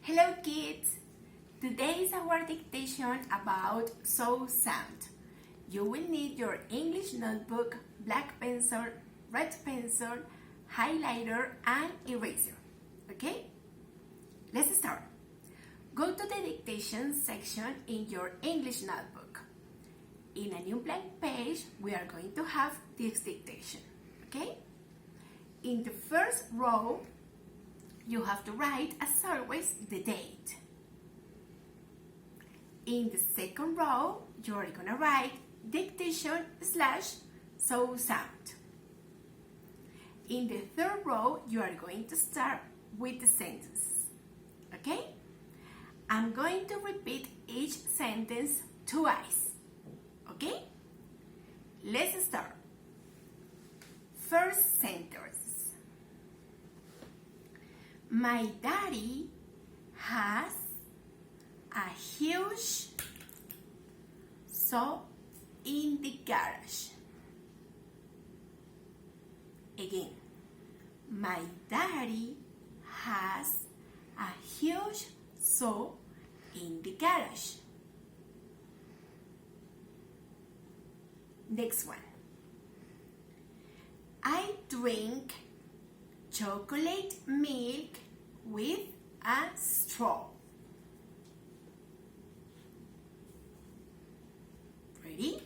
Hello kids! Today is our dictation about sound. You will need your English notebook, black pencil, red pencil, highlighter and eraser. Okay? Let's start. Go to the dictation section in your English notebook. In a new blank page, we are going to have this dictation. Okay? In the first row, you have to write, as always, the date. In the second row, you are going to write dictation / sound. In the third row, you are going to start with the sentence. Okay? I'm going to repeat each sentence twice. Okay? Let's start. First sentence. My daddy has a huge saw in the garage. Again, my daddy has a huge saw in the garage. Next one. I drink chocolate milk with a straw. Ready?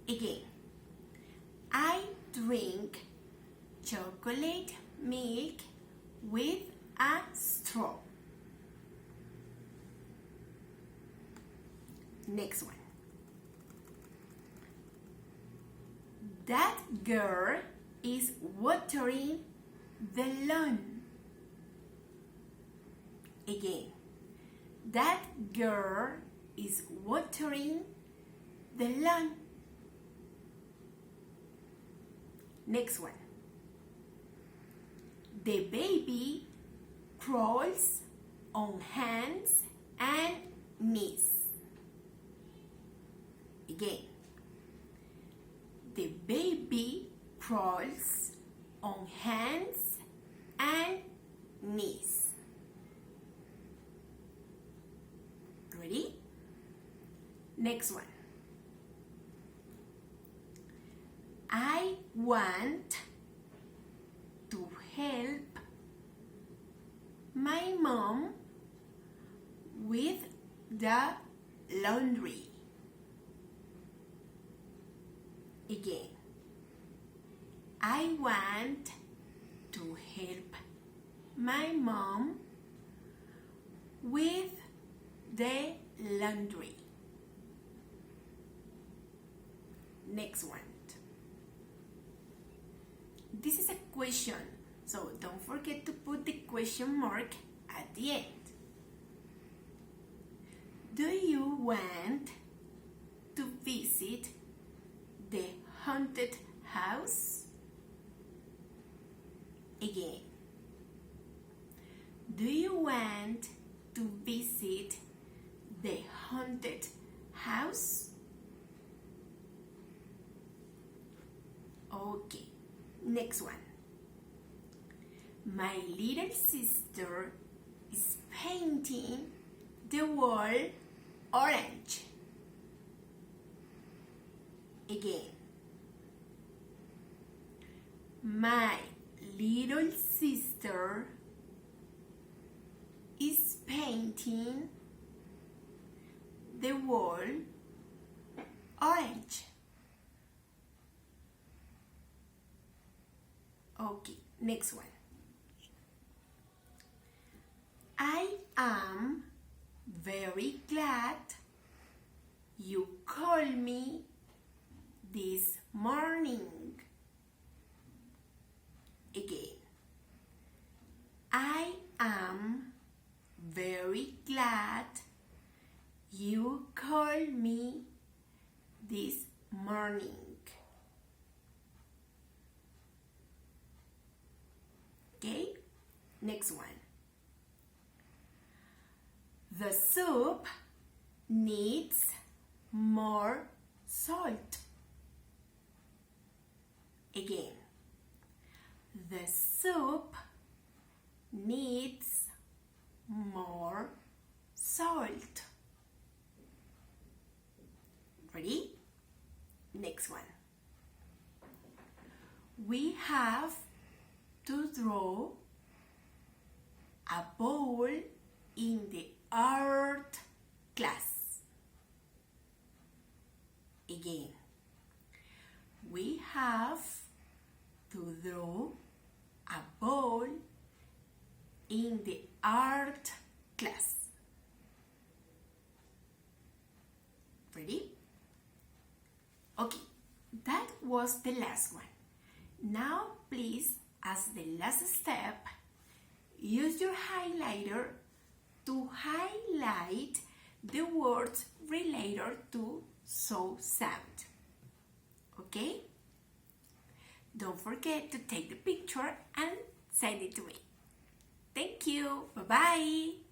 Again. I drink chocolate milk with a straw. Next one. That girl is watering the lawn. Again, that girl is watering the lawn. Next one. The baby crawls on hands and knees. Again, the baby crawls on hands and knees. Ready? Next one. I want to help my mom with the laundry. Again. I want to help my mom with the laundry. Next one. This is a question, so don't forget to put the question mark at the end. Do you want to visit the haunted house? Again. Do you want to visit the haunted house? Okay, next one. My little sister is painting the wall orange. Again. My little sister is painting the wall orange. Okay, next one. I am very glad you called me this morning. Again. I am very glad you called me this morning. Okay, next one. The soup needs more salt. Again. The soup needs salt. Ready? Next one. We have to draw a ball in the art class. Again, we have to draw a ball in the art class. Ready? Okay, that was the last one. Now please, as the last step, use your highlighter to highlight the words related to sound. Okay? Don't forget to take the picture and send it to me. Thank you. Bye-bye.